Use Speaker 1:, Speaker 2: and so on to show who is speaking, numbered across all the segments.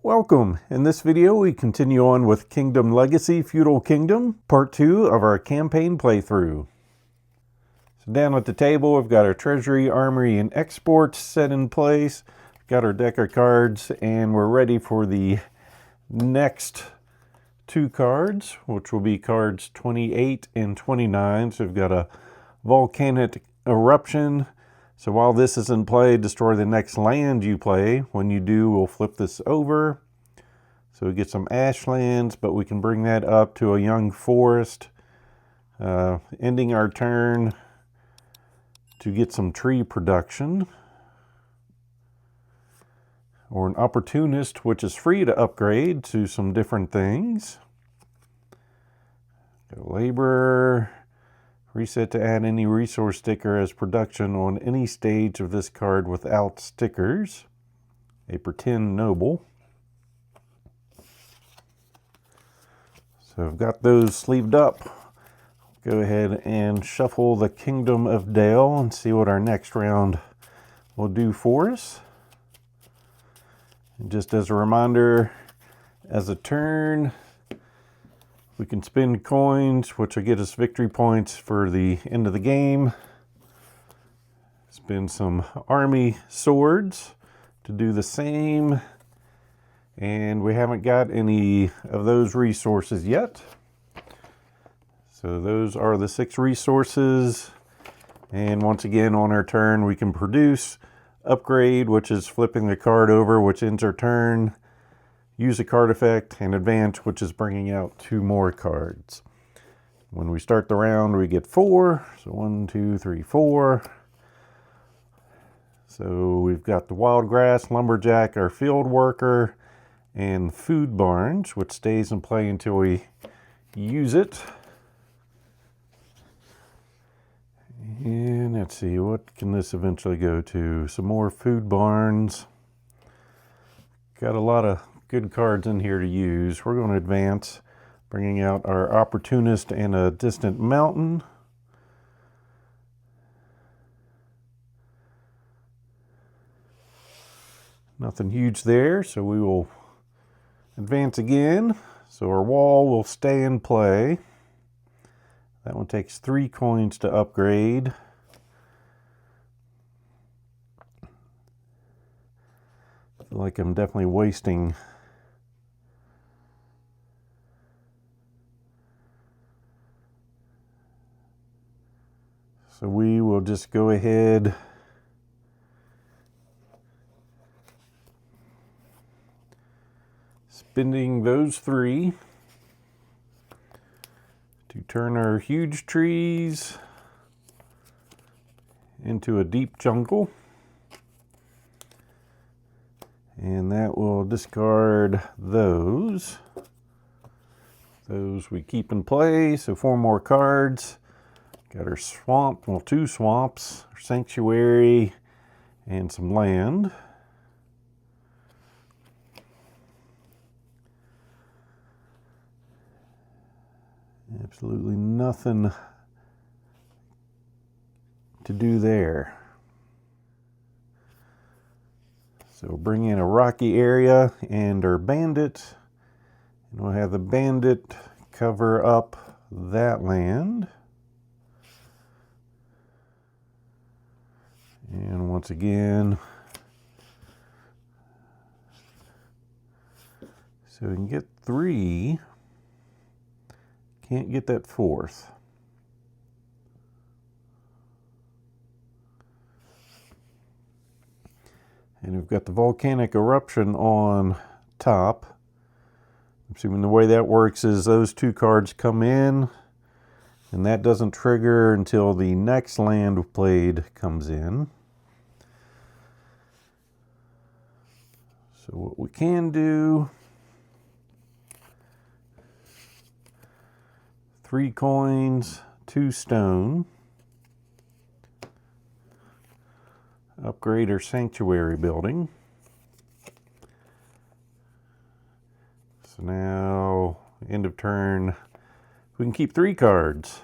Speaker 1: Welcome! In this video we continue on with Kingdom Legacy Feudal Kingdom, part 2 of our campaign playthrough. So down at the table we've got our treasury, armory, and exports set in place. We've got our deck of cards and we're ready for the next two cards, which will be cards 28 and 29. So we've got a volcanic eruption. So while this is in play, destroy the next land you play. When you do, we'll flip this over. So we get some ashlands, but we can bring that up to a young forest, ending our turn to get some tree production. Or an opportunist, which is free to upgrade to some different things. Got a laborer. Reset to add any resource sticker as production on any stage of this card without stickers. A pretend noble. So I've got those sleeved up. Go ahead and shuffle the Kingdom of Dale and see what our next round will do for us. And just as a reminder, as a turn, we can spend coins, which will get us victory points for the end of the game. Spend some army swords to do the same. And we haven't got any of those resources yet. So those are the 6 resources. And once again, on our turn, we can produce, upgrade, which is flipping the card over, which ends our turn. Use a card effect, and advance, which is bringing out 2 more cards. When we start the round, we get 4. So 1, 2, 3, 4. So we've got the wild grass, lumberjack, our field worker, and food barns, which stays in play until we use it. And let's see, what can this eventually go to? Some more food barns. Got a lot of good cards in here to use. We're going to advance, bringing out our opportunist and a distant mountain. Nothing huge there, so we will advance again. So our wall will stay in play. That one takes 3 coins to upgrade. I feel like I'm definitely wasting so we will just go ahead spending those 3 to turn our huge trees into a deep jungle. And that will discard those. Those we keep in play, so 4 more cards. Got our swamp, well, 2 swamps, our sanctuary, and some land. Absolutely nothing to do there. So bring in a rocky area and our bandit. And we'll have the bandit cover up that land. And once again, so we can get 3. Can't get that 4th. And we've got the volcanic eruption on top. Assuming the way that works is those 2 cards come in, and that doesn't trigger until the next land played comes in. So what we can do, 3 coins, 2 stone. Upgrade our sanctuary building. So now, end of turn, we can keep 3 cards.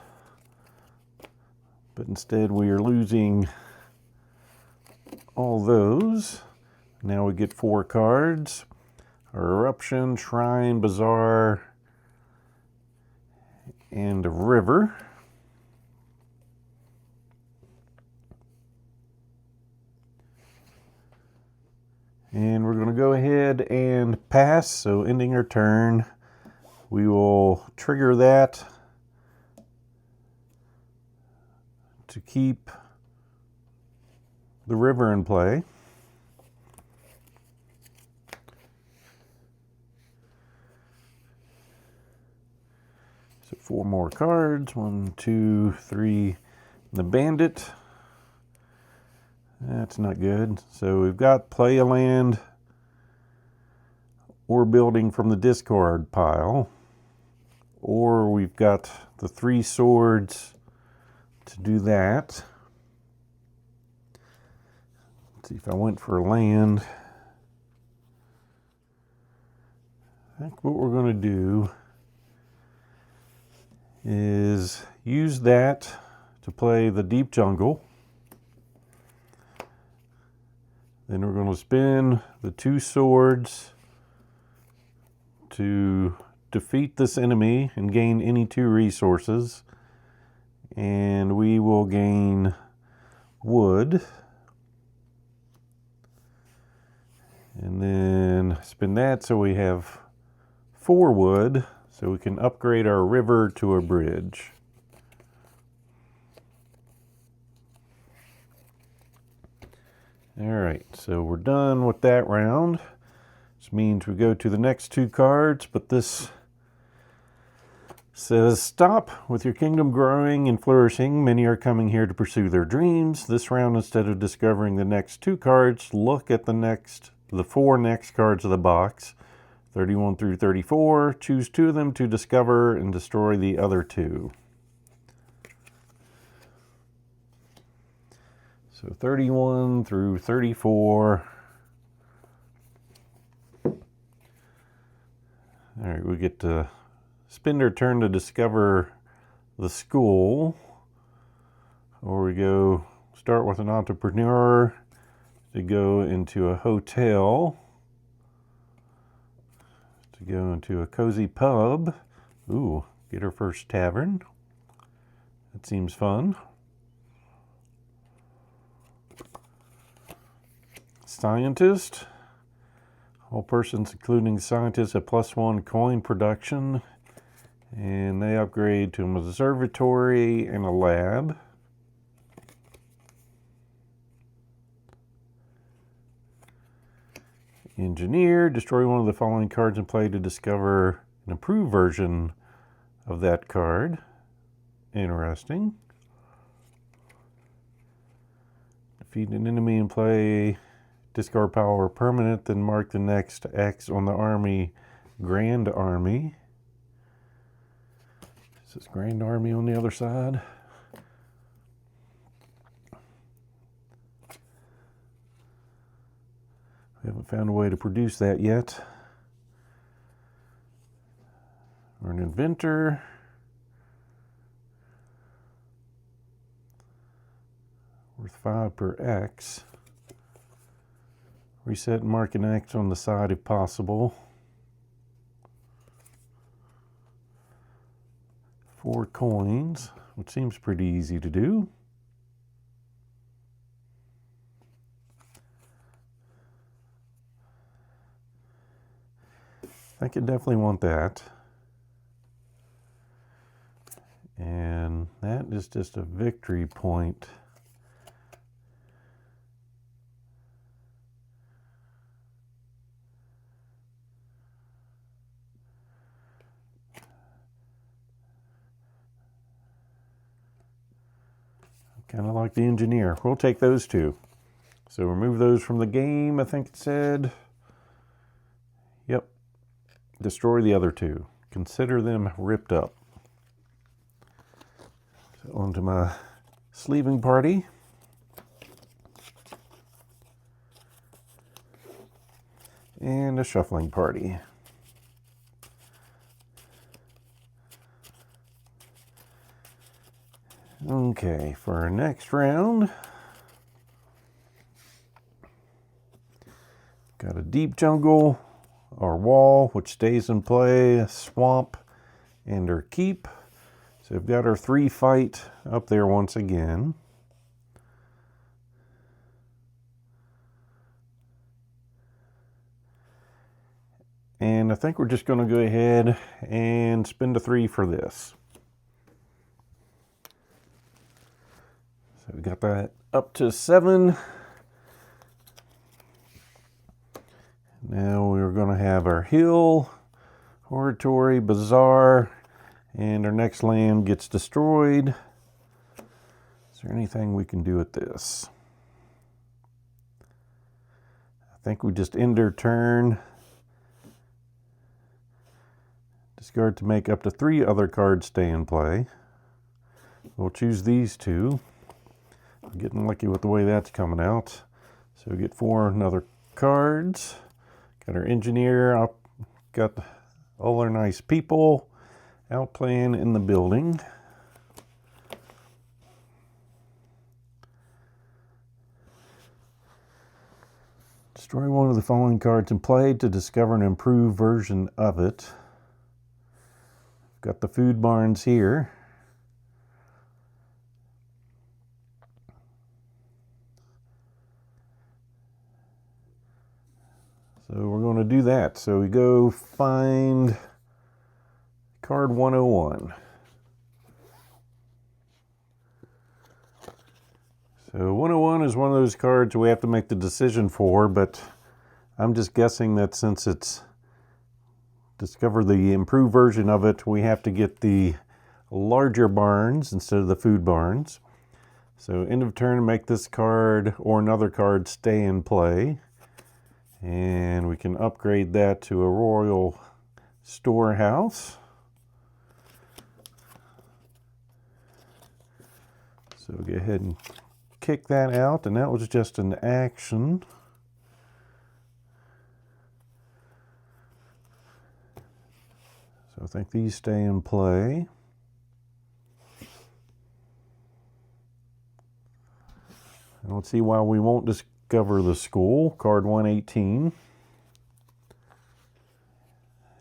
Speaker 1: But instead we are losing all those. Now we get 4 cards. Eruption, Shrine, Bazaar, and a river. And we're going to go ahead and pass, so ending our turn. We will trigger that to keep the river in play. So 4 more cards. 1, 2, 3. The Bandit. That's not good. So we've got play a land or building from the discard pile. Or we've got the 3 swords to do that. Let's see if I went for a land. I think what we're going to do is use that to play the Deep Jungle. Then we're going to spin the 2 swords to defeat this enemy and gain any 2 resources. And we will gain wood. And then spin that so we have 4 wood, so we can upgrade our river to a bridge. Alright, so we're done with that round. Which means we go to the next 2 cards, but this says, stop with your kingdom growing and flourishing. Many are coming here to pursue their dreams. This round, instead of discovering the next 2 cards, look at the 4 next cards of the box. 31 through 34. Choose 2 of them to discover and destroy the other 2. So 31 through 34. All right, we get to spend our turn to discover the school. Or we go start with an entrepreneur to go into a hotel, to go into a cozy pub. Ooh, get our first tavern. That seems fun. Scientist. All persons, including scientists, have +1 coin production. And they upgrade to an observatory and a lab. Engineer. Destroy one of the following cards in play to discover an improved version of that card. Interesting. Defeat an enemy in play. Discard power permanent, then mark the next X on the army, Grand Army. Is this Grand Army on the other side? We haven't found a way to produce that yet. We're an inventor. Worth 5 per X. Reset and mark an X on the side if possible. 4 coins, which seems pretty easy to do. I could definitely want that. And that is just a victory point. Kind of like the engineer. We'll take those 2. So remove those from the game, I think it said. Yep. Destroy the other 2. Consider them ripped up. So on to my sleeving party. And a shuffling party. Okay, for our next round, got a Deep Jungle, our wall, which stays in play, swamp, and our keep. So we've got our 3 fight up there once again. And I think we're just going to go ahead and spend a 3 for this. So we got that up to 7. Now we're going to have our hill, oratory, bazaar, and our next land gets destroyed. Is there anything we can do with this? I think we just end our turn. Discard to make up to 3 other cards stay in play. We'll choose these 2. I'm getting lucky with the way that's coming out. So we get 4 another cards. Got our engineer, got all our nice people out playing in the building. Destroy one of the following cards in play to discover an improved version of it. Got the food barns here. So we're going to do that. So we go find card 101. So 101 is one of those cards we have to make the decision for, but I'm just guessing that since it's discover the improved version of it, we have to get the larger barns instead of the food barns. So end of turn, make this card or another card stay in play. And we can upgrade that to a royal storehouse. So go ahead and kick that out, and that was just an action. So I think these stay in play. And let's see why we won't discover the school. Card 118.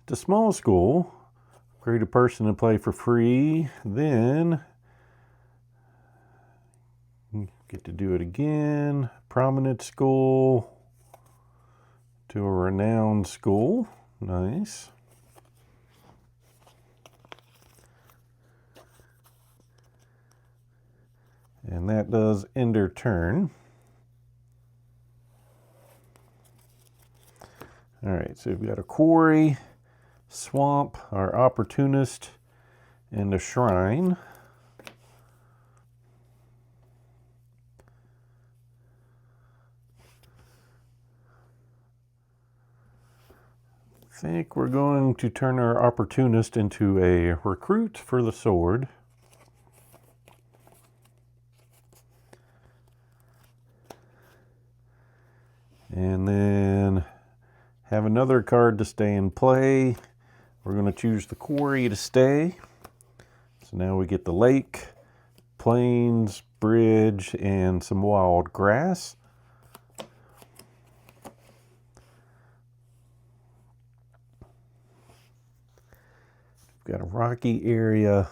Speaker 1: It's a small school. Create a person to play for free. Then get to do it again. Prominent school to a renowned school. Nice. And that does end our turn. All right, so we've got a quarry, swamp, our opportunist, and a shrine. I think we're going to turn our opportunist into a recruit for the sword. And then have another card to stay in play. We're going to choose the quarry to stay. So now we get the lake, plains, bridge, and some wild grass. We've got a rocky area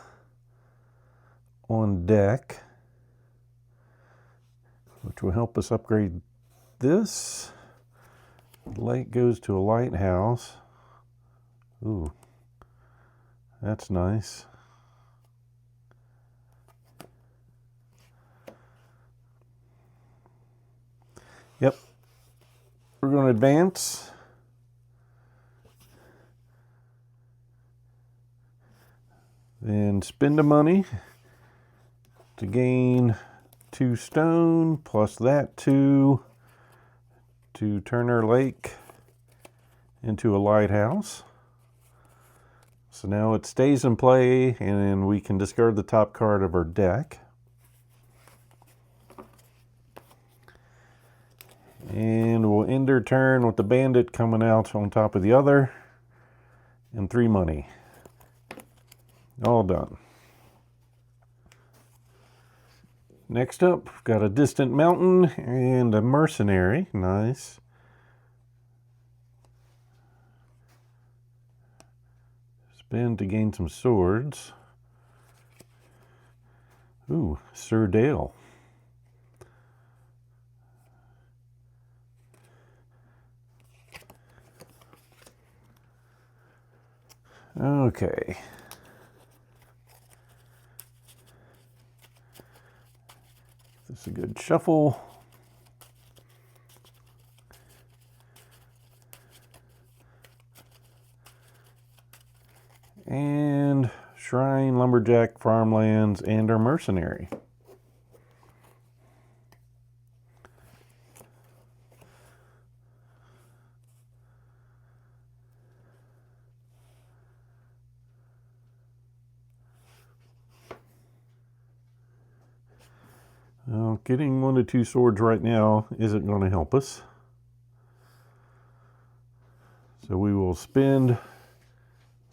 Speaker 1: on deck, which will help us upgrade this. The lake goes to a lighthouse. Ooh, that's nice. Yep, we're going to advance. Then spend the money to gain 2 stone, plus that 2 to turn our lake into a lighthouse. So now it stays in play, and then we can discard the top card of our deck. And we'll end our turn with the bandit coming out on top of the other, and 3 money. All done. Next up, we've got a distant mountain and a mercenary. Nice. Spin to gain some swords. Ooh, Sir Dale. Okay. This is a good shuffle. And Shrine, Lumberjack, Farmlands, and our Mercenary. Well, getting 1 to 2 swords right now isn't going to help us. So we will spend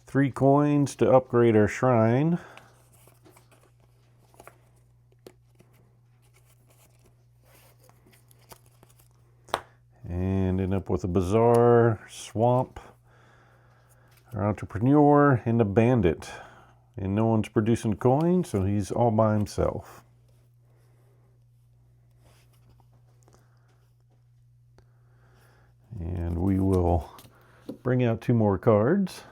Speaker 1: 3 coins to upgrade our shrine. And end up with a bazaar, swamp, our entrepreneur, and a bandit. And no one's producing coins, so he's all by himself. And we will bring out 2 more cards.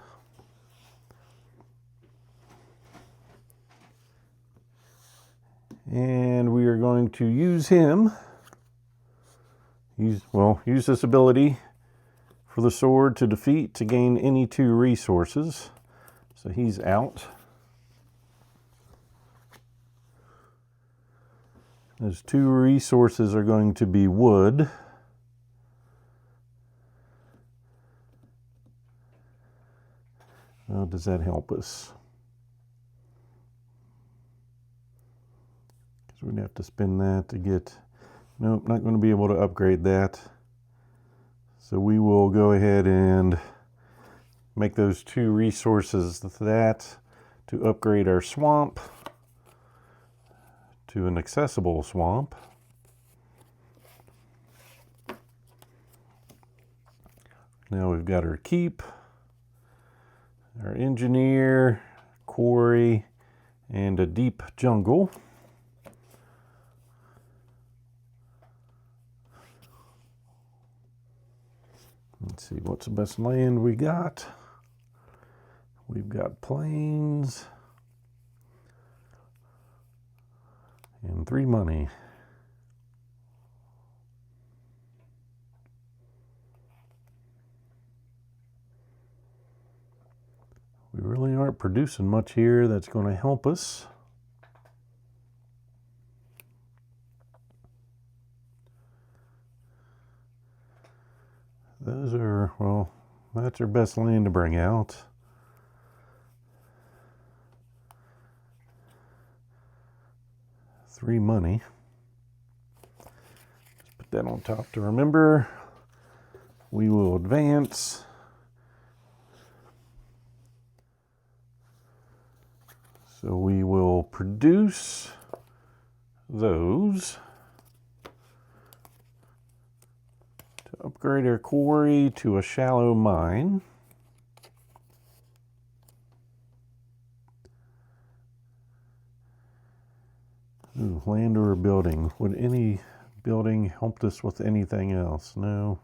Speaker 1: And we are going to use him. Use this ability for the sword to defeat to gain any 2 resources. So he's out. Those 2 resources are going to be wood. Well, does that help us? Because we'd have to spend that to get... Nope, not going to be able to upgrade that. So we will go ahead and make those 2 resources that to upgrade our swamp to an accessible swamp. Now we've got our keep, our engineer, quarry, and a deep jungle. Let's see, what's the best land we got? We've got plains and 3 money. We really aren't producing much here that's going to help us. Those are, well, that's our best land to bring out. Three money. Just put that on top to remember. We will advance. So we will produce those to upgrade our quarry to a shallow mine. Ooh, land or building. Would any building help us with anything else? No.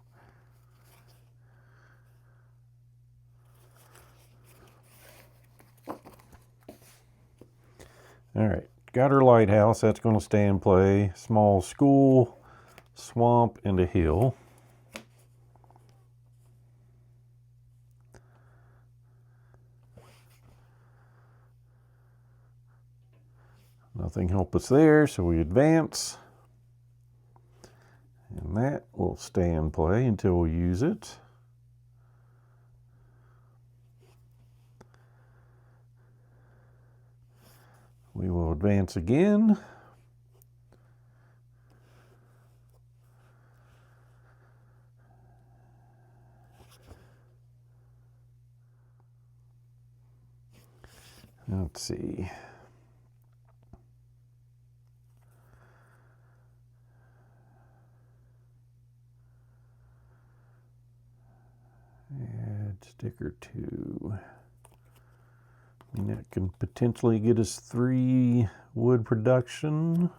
Speaker 1: All right, got our lighthouse. That's going to stay in play. Small school, swamp, and a hill. Nothing help us there, so we advance. And that will stay in play until we use it. We will advance again. Let's see. Add sticker 2. And that can potentially get us 3 wood production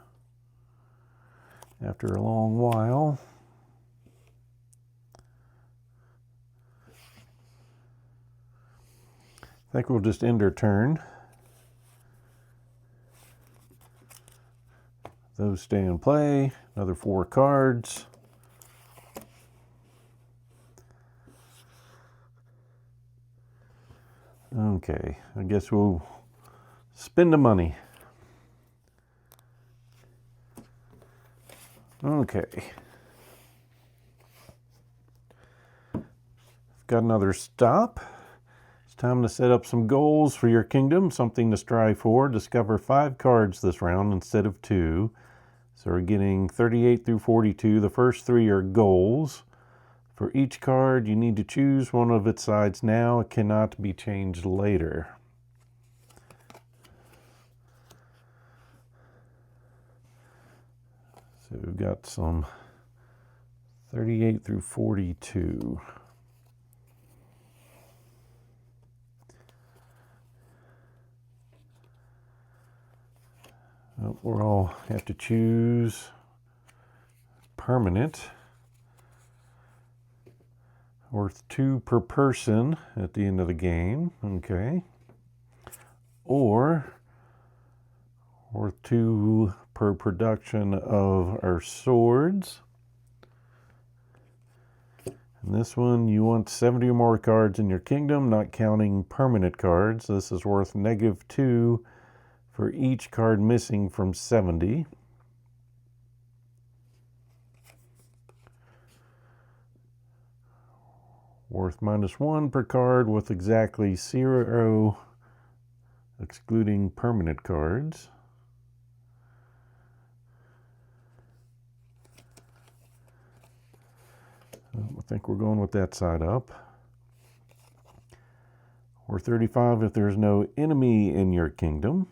Speaker 1: after a long while. I think we'll just end our turn. Those stay in play. Another 4 cards. Okay, I guess we'll spend the money. Okay. Got another stop. It's time to set up some goals for your kingdom, something to strive for. Discover 5 cards this round instead of 2. So we're getting 38 through 42. The first 3 are goals. For each card, you need to choose one of its sides now. It cannot be changed later. So we've got some 38 through 42. We'll all have to choose permanent. Worth 2 per person at the end of the game. Okay. Or worth 2 per production of our swords. And this one, you want 70 or more cards in your kingdom, not counting permanent cards. This is worth -2 for each card missing from 70. Worth -1 per card with exactly 0, excluding permanent cards. I think we're going with that side up. Worth 35 if there's no enemy in your kingdom.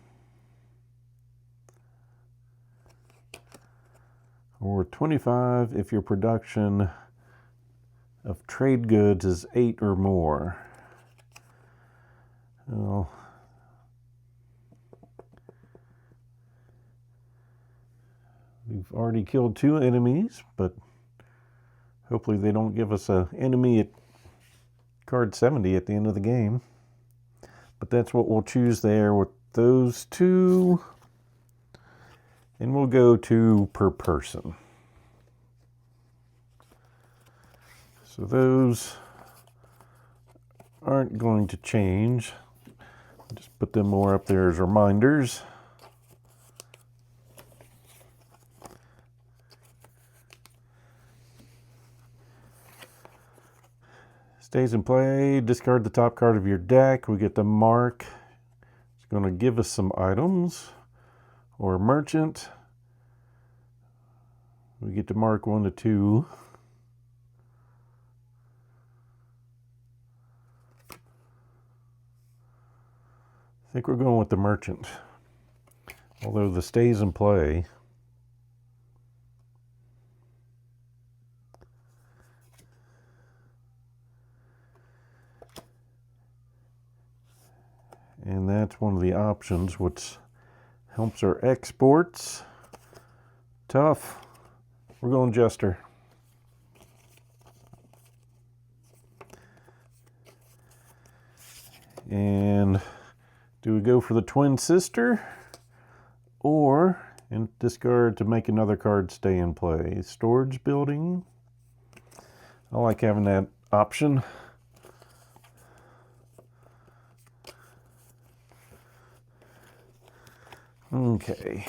Speaker 1: Or 25 if your production of trade goods is 8 or more. Well, we've already killed 2 enemies, but hopefully they don't give us an enemy at card 70 at the end of the game. But that's what we'll choose there with those 2. And we'll go 2 per person. So those aren't going to change. Just put them more up there as reminders. Stays in play. Discard the top card of your deck. We get the mark. It's going to give us some items. Or merchant. We get to mark 1 to 2. I think we're going with the merchant. Although the stays in play. And that's one of the options which helps our exports. Tough. We're going Jester. And do we go for the twin sister? Or and discard to make another card stay in play? Storage building. I like having that option. Okay.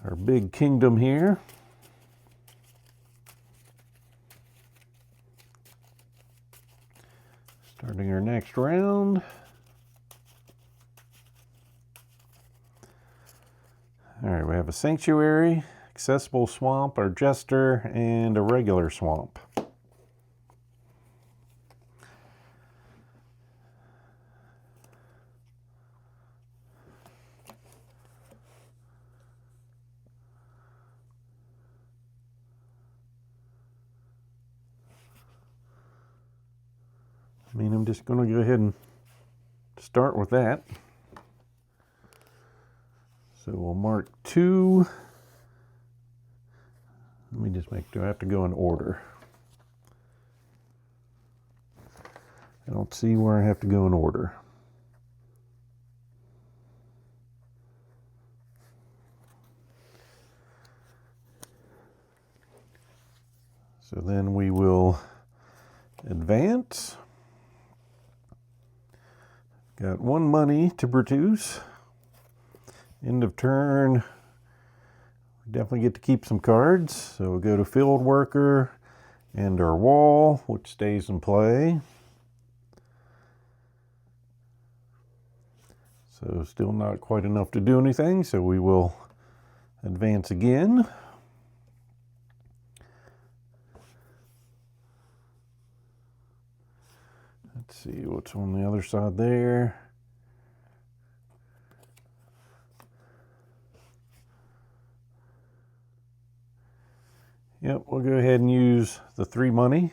Speaker 1: Our big kingdom here. Starting our next round. All right, we have a sanctuary, accessible swamp, our jester, and a regular swamp. I mean, I'm just going to go ahead and start with that. So we'll mark 2. Let me just make, do I have to go in order? I don't see where I have to go in order. So then we will advance. Got 1 money to produce. End of turn. We definitely get to keep some cards. So we'll go to Field Worker and our wall, which stays in play. So still not quite enough to do anything, so we will advance again. Let's see what's on the other side there. Yep, we'll go ahead and use the 3 money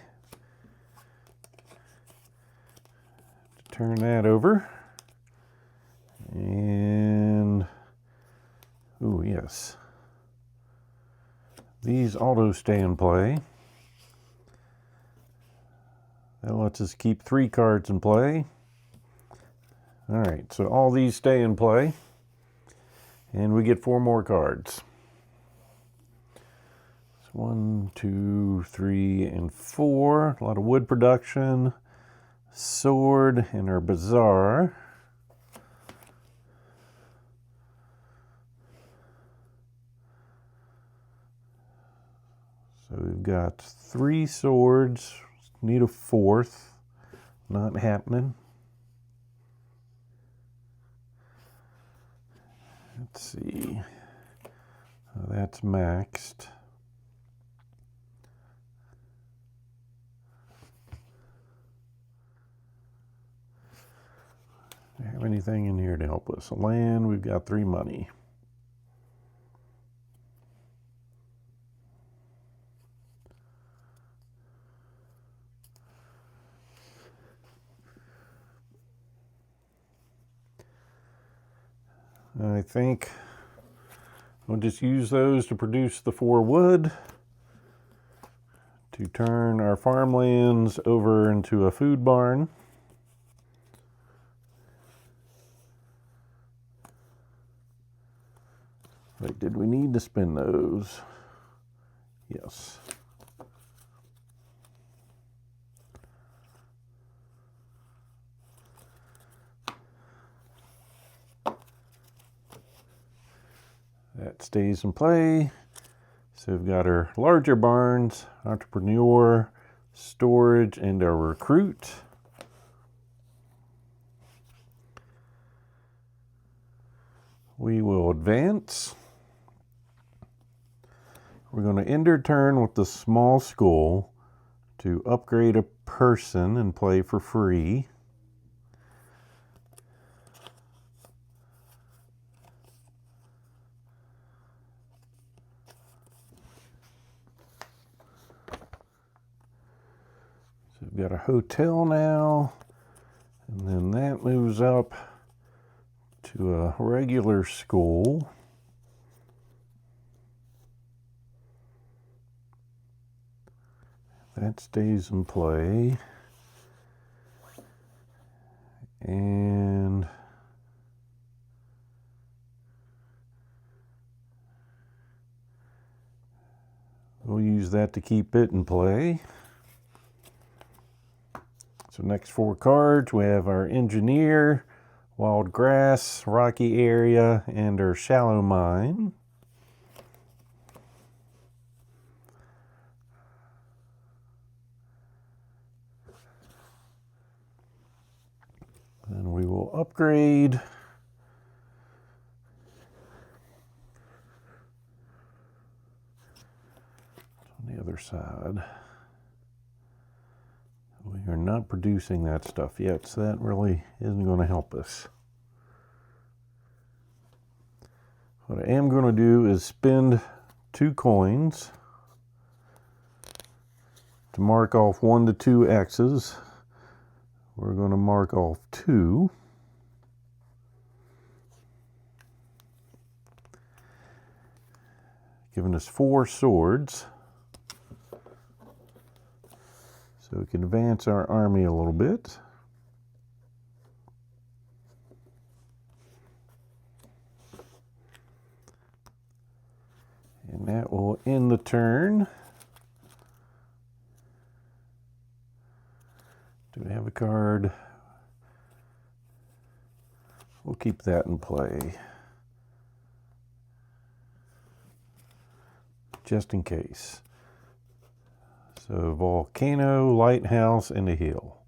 Speaker 1: to turn that over. And, oh yes, these auto stay in play. That lets us keep 3 cards in play. All right, so all these stay in play, and we get 4 more cards. So 1, 2, 3, and 4. A lot of wood production. Sword and our bazaar. So we've got 3 swords. Need a 4th. Not happening. Let's see. That's maxed. Do we have anything in here to help us? Land, we've got 3 money. I think we'll just use those to produce the 4 wood to turn our farmlands over into a food barn. Wait, did we need to spend those? Yes. That stays in play. So we've got our larger barns, entrepreneur, storage, and our recruit. We will advance. We're going to end our turn with the small school to upgrade a person and play for free. So we've got a hotel now, and then that moves up to a regular school. That stays in play. And we'll use that to keep it in play. So next 4 cards, we have our engineer, wild grass, rocky area, and our shallow mine. Then we will upgrade. On the other side. We are not producing that stuff yet, so that really isn't going to help us. What I am going to do is spend 2 coins to mark off 1 to 2 X's. We're going to mark off 2. Giving us 4 swords. So we can advance our army a little bit. And that will end the turn. Do we have a card? We'll keep that in play, just in case. So volcano, lighthouse, and a hill.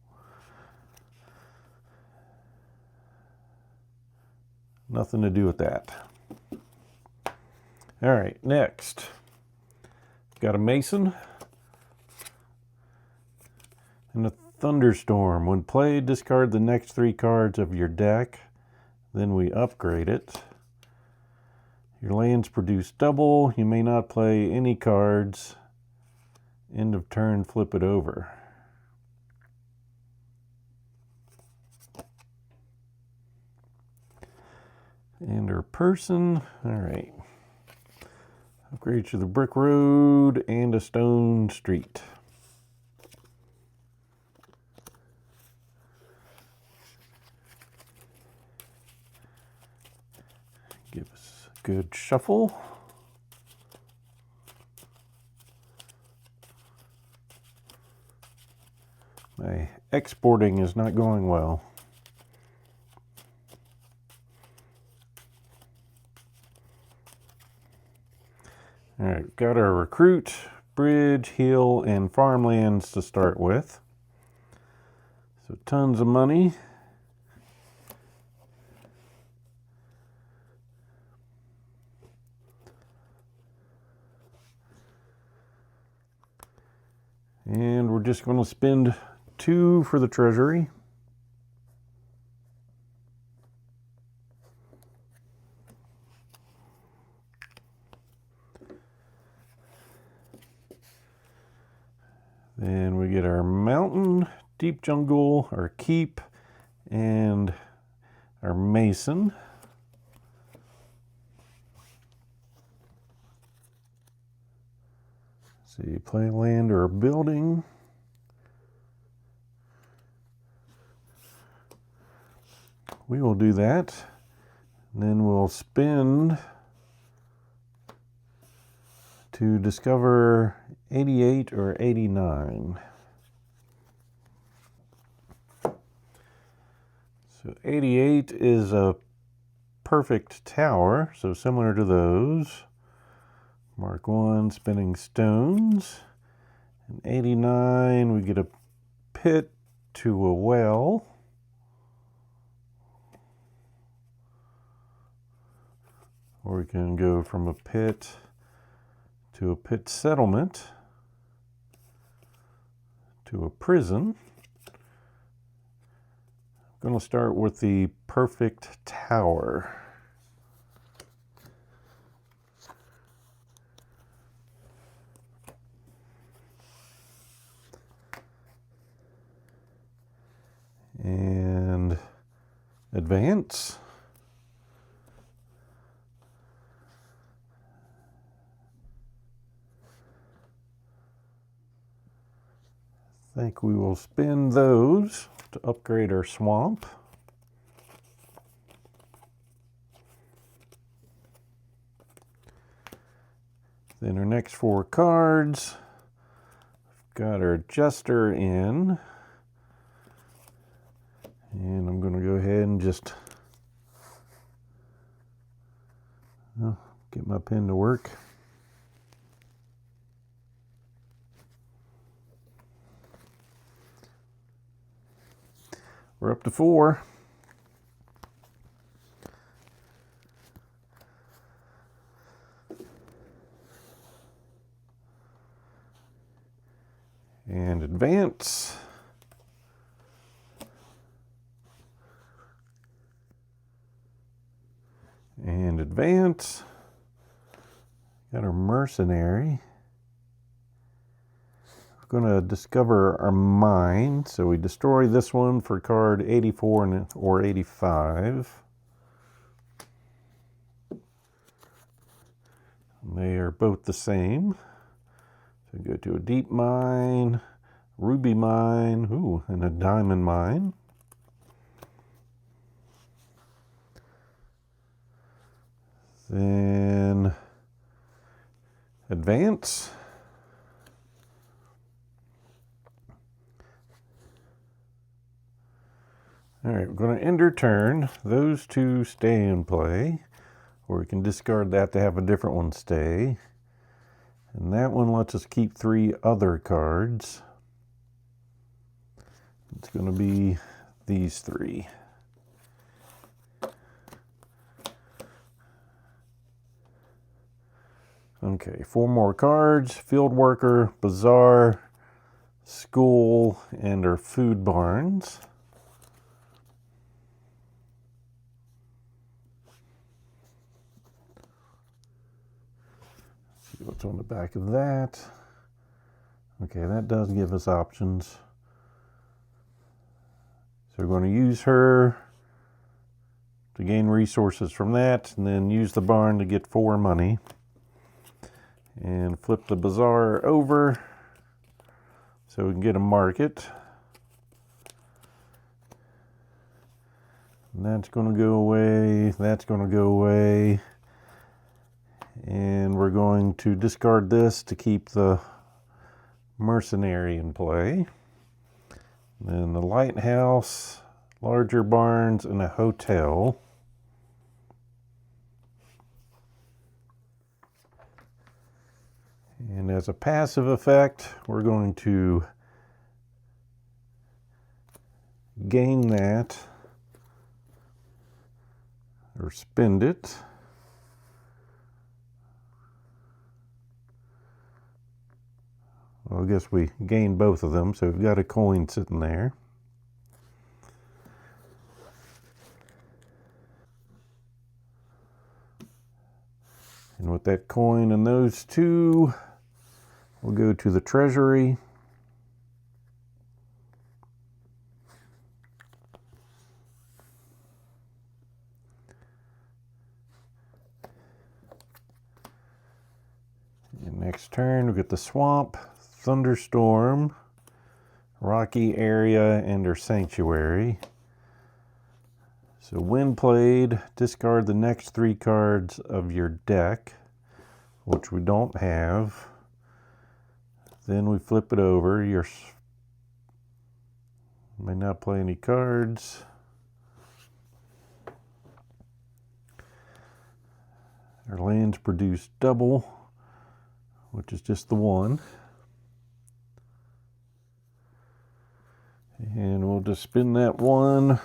Speaker 1: Nothing to do with that. All right, next. Got a mason and a thunderstorm. When played, discard the next 3 cards of your deck. Then we upgrade it. Your lands produce double. You may not play any cards. End of turn, flip it over. And our person, all right. Upgrade to the brick road and a stone street. Give us a good shuffle. My exporting is not going well. All right, got our recruit, bridge, hill, and farmlands to start with. So tons of money. And we're just going to spend 2 for the treasury. Then we get our mountain, deep jungle, our keep, and our mason. See, play land or a building. We will do that. And then we'll spend to discover 88 or 89. So 88 is a perfect tower, so similar to those. Mark 1, spinning stones. And 89, we get a pit to a well. Or we can go from a pit to a pit settlement to a prison. I'm going to start with the perfect tower. And advance. I think we will spend those to upgrade our swamp. Then our next 4 cards, we've got our jester in. And I'm going to go ahead and just get my pen to work. We're up to 4. And advance. And advance. Got our mercenary. We're going to discover our mine. So we destroy this one for card 84 or 85. They are both the same. So go to a deep mine, ruby mine, ooh, and a diamond mine. Then advance. All right, we're going to end our turn. Those two stay in play, or we can discard that to have a different one stay. And that one lets us keep 3 other cards. It's going to be these 3. Okay, 4 more cards. Field Worker, Bazaar, School, and our Food Barns. See what's on the back of that. Okay, that does give us options. So we're going to use her to gain resources from that, and then use the barn to get 4 money. And flip the bazaar over so we can get a market. And that's going to go away, that's going to go away. And we're going to discard this to keep the mercenary in play. And then the lighthouse, larger barns, and a hotel. And as a passive effect, we're going to gain that, or spend it. Well, I guess we gained both of them, so we've got a coin sitting there. And with that coin and those 2, we'll go to the treasury. And next turn, we get the swamp, thunderstorm, rocky area, and our sanctuary. So when played, discard the next 3 cards of your deck, which we don't have. Then we flip it over. You may not play any cards. Our lands produce double, which is just the 1. And we'll just spin that 1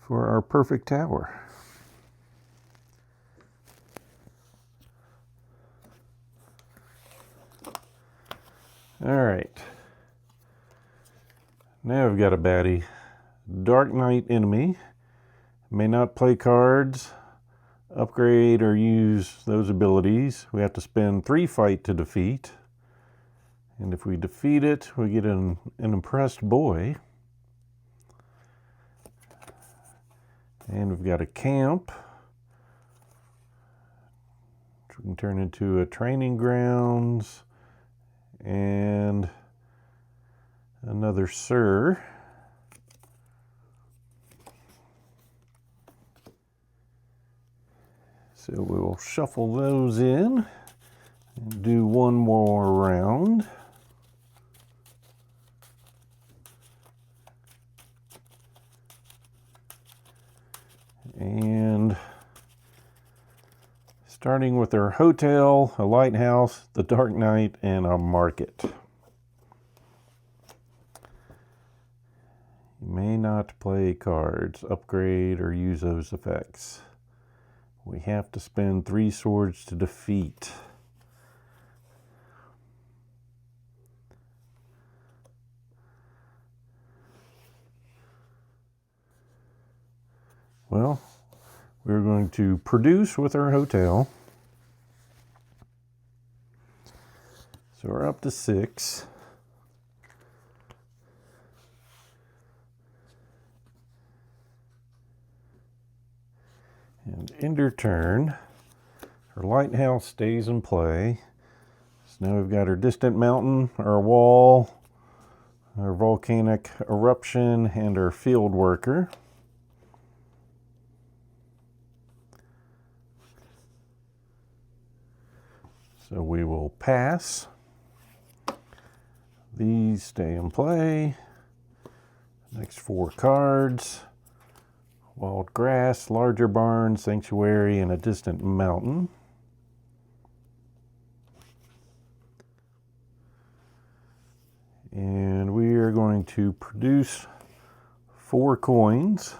Speaker 1: for our perfect tower. All right. Now we've got a baddie. Dark Knight enemy. May not play cards, upgrade, or use those abilities. We have to spend 3 fight to defeat. And if we defeat it, we get an impressed boy. And we've got a camp, which we can turn into a training grounds, and another Sir. So we will shuffle those in and do 1 more round. And starting with our hotel, a lighthouse, the Dark Knight, and a market. You may not play cards, upgrade, or use those effects. We have to spend 3 swords to defeat. Well, we're going to produce with our hotel. So we're up to 6. And end our turn. Our lighthouse stays in play. So now we've got our distant mountain, our wall, our volcanic eruption, and our field worker. So we will pass. These stay in play. Next 4 cards. Wild grass, larger barn, sanctuary, and a distant mountain. And we are going to produce 4 coins.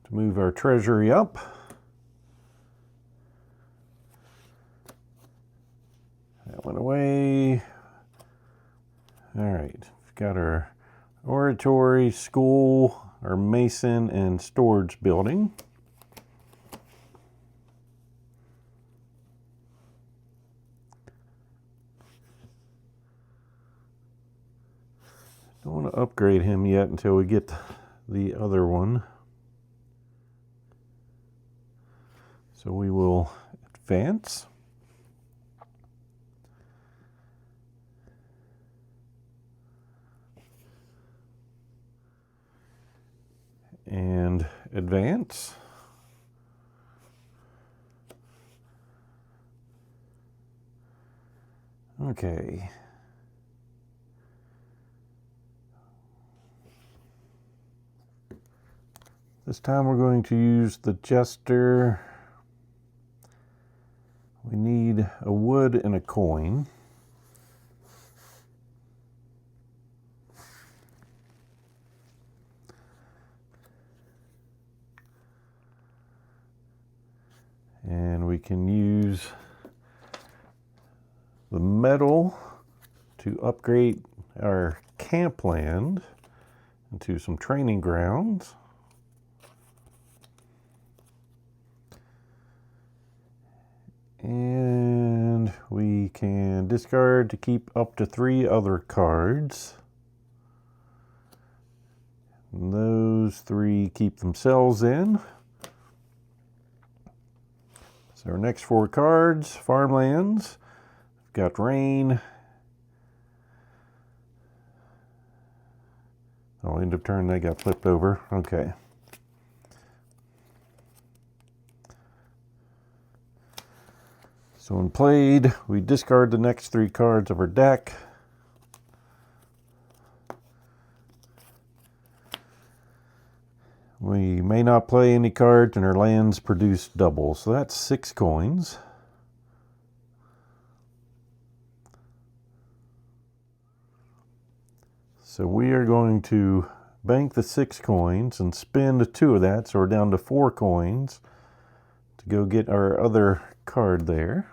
Speaker 1: To move our treasury up. That went away. All right, we've got our oratory, school, our mason, and storage building. Don't want to upgrade him yet until we get the other one. So we will advance. And advance. Okay. This time we're going to use the jester. We need a wood and a coin. And we can use the metal to upgrade our camp land into some training grounds. And we can discard to keep up to 3 other cards. And those 3 keep themselves in. So our next 4 cards, farmlands. We've got rain. Oh, end of turn, they got flipped over. Okay. So when played, we discard the next 3 cards of our deck. We may not play any cards and our lands produce double. So that's 6 coins. So we are going to bank the 6 coins and spend 2 of that. So we're down to 4 coins to go get our other card there.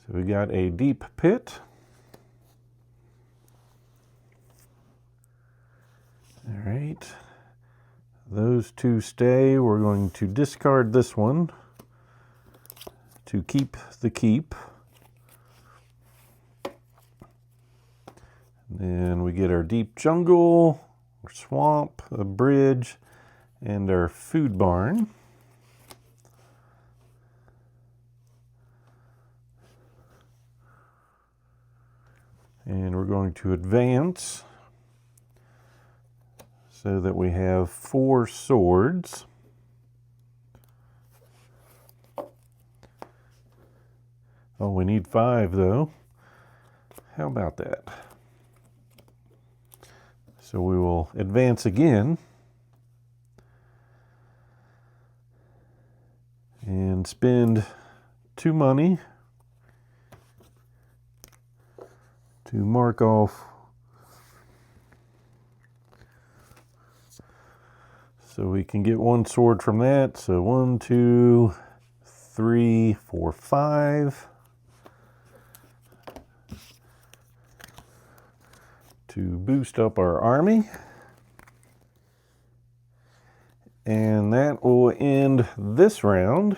Speaker 1: So we got a deep pit. All right, those 2 stay. We're going to discard this one to keep the keep. Then we get our deep jungle, our swamp, a bridge, and our food barn. And we're going to advance so that we have 4 swords. Oh, we need 5 though. How about that? So we will advance again and spend 2 money to mark off. So we can get 1 sword from that. So 1, 2, 3, 4, 5. To boost up our army. And that will end this round.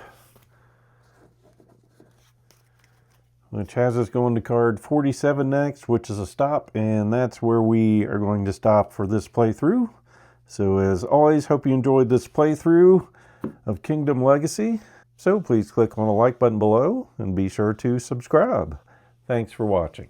Speaker 1: which has us going to card 47 next, which is a stop, and that's where we are going to stop for this playthrough. So as always, hope you enjoyed this playthrough of Kingdom Legacy. So please click on the like button below and be sure to subscribe. Thanks for watching.